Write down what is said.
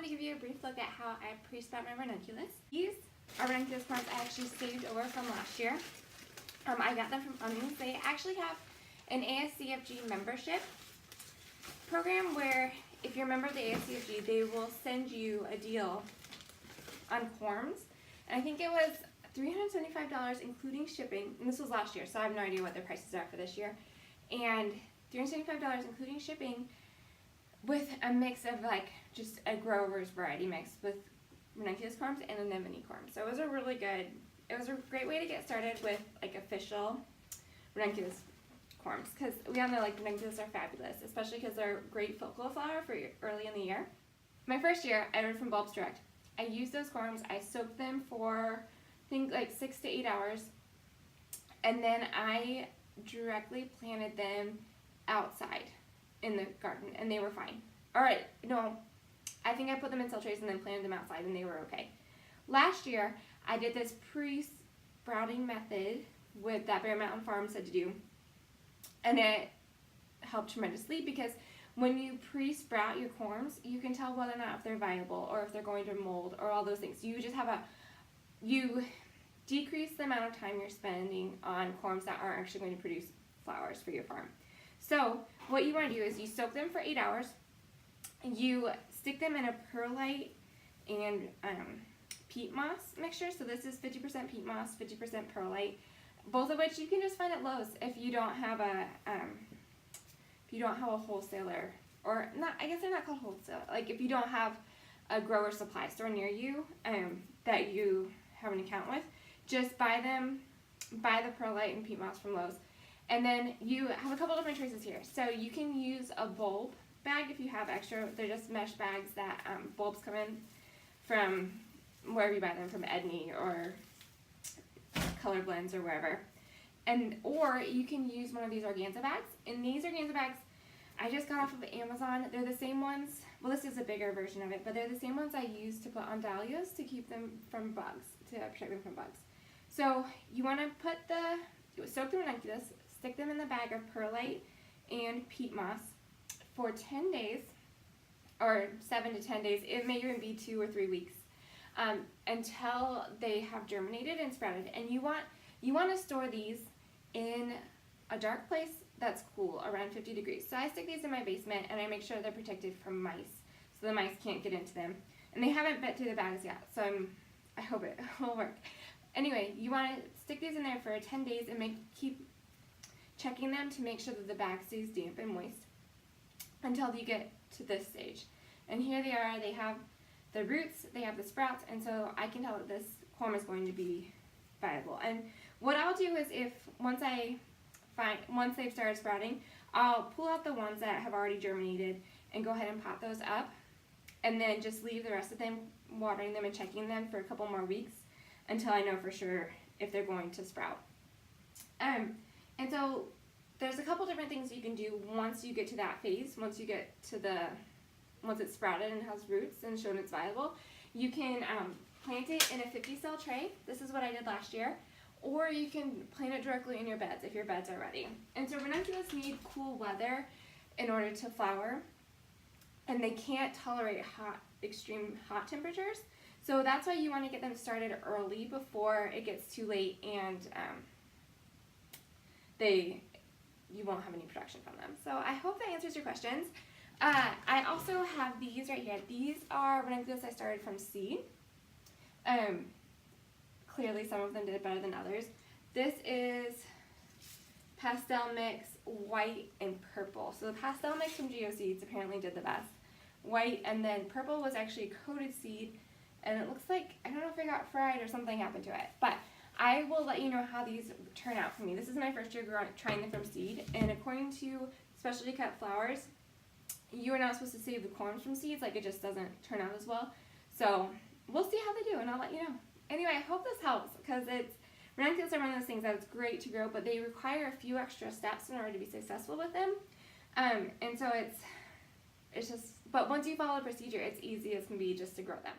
wanted to give you a brief look at how I pre-sprout my ranunculus. These are ranunculus corms I actually saved over from last year. I got them from Onions. They actually have an ASCFG membership program where if you're a member of the ASCFG, they will send you a deal on corms. And I think it was $375 including shipping, and this was last year, so I have no idea what their prices are for this year. And $375 including shipping with a mix of like just a grower's variety mix with ranunculus corms and anemone corms. So it was a really good, it was a great way to get started with like official ranunculus corms, because we all know like ranunculus are fabulous, especially because they're great focal flower for early in the year. My first year, I ordered from Bulbs Direct. I used those corms, I soaked them for I think like 6 to 8 hours, and then I directly planted them outside in the garden, and they were fine. Alright, no, I think I put them in cell trays and then planted them outside, and they were okay. Last year, I did this pre-sprouting method with that Bear Mountain Farm said to do, and it helped tremendously because when you pre-sprout your corms, you can tell whether or not if they're viable or if they're going to mold or all those things. You just have you decrease the amount of time you're spending on corms that aren't actually going to produce flowers for your farm. So what you want to do is you soak them for 8 hours, you stick them in a perlite and peat moss mixture. So this is 50% peat moss, 50% perlite, both of which you can just find at Lowe's if you don't have a wholesaler, or not. I guess they're not called wholesale. Like if you don't have a grower supply store near you that you have an account with, just buy the perlite and peat moss from Lowe's. And then you have a couple different choices here. So you can use a bulb bag if you have extra. They're just mesh bags that bulbs come in from wherever you buy them, from Edney or Color Blends or wherever. Or you can use one of these organza bags. And these organza bags I just got off of Amazon. They're the same ones, well this is a bigger version of it, but they're the same ones I use to put on dahlias to keep them from bugs, to protect them from bugs. So you want to soak the ranunculus, stick them in the bag of perlite and peat moss for 10 days, or 7 to 10 days. It may even be 2 or 3 weeks, until they have germinated and sprouted. And you want to store these in a dark place that's cool, around 50 degrees. So I stick these in my basement and I make sure they're protected from mice, so the mice can't get into them. And they haven't bit through the bags yet, so I hope it will work. Anyway, you want to stick these in there for 10 days and keep checking them to make sure that the bag stays damp and moist until you get to this stage. And here they are. They have the roots, they have the sprouts, and so I can tell that this corm is going to be viable. And what I'll do is once they've started sprouting, I'll pull out the ones that have already germinated and go ahead and pot those up, and then just leave the rest of them, watering them and checking them for a couple more weeks until I know for sure if they're going to sprout. And so there's a couple different things you can do once you get to that phase. Once it's sprouted and has roots and shown it's viable, you can plant it in a 50-cell tray. This is what I did last year. Or you can plant it directly in your beds if your beds are ready. And so ranunculus need cool weather in order to flower, and they can't tolerate extreme hot temperatures. So that's why you want to get them started early before it gets too late and you won't have any production from them. So I hope that answers your questions. I also have these right here. These are ranunculus I started from seed. Clearly some of them did better than others. This is pastel mix white and purple. So the pastel mix from Geo Seeds apparently did the best. White, and then purple was actually coated seed, and it looks like, I don't know if it got fried or something happened to it, but I will let you know how these turn out for me. This is my first year trying them from seed, and according to specialty cut flowers, you are not supposed to save the corms from seeds. Like, it just doesn't turn out as well. So we'll see how they do, and I'll let you know. Anyway, I hope this helps, because ranunculus are one of those things that it's great to grow, but they require a few extra steps in order to be successful with them. And so it's just, but once you follow the procedure, it's easy as can be just to grow them.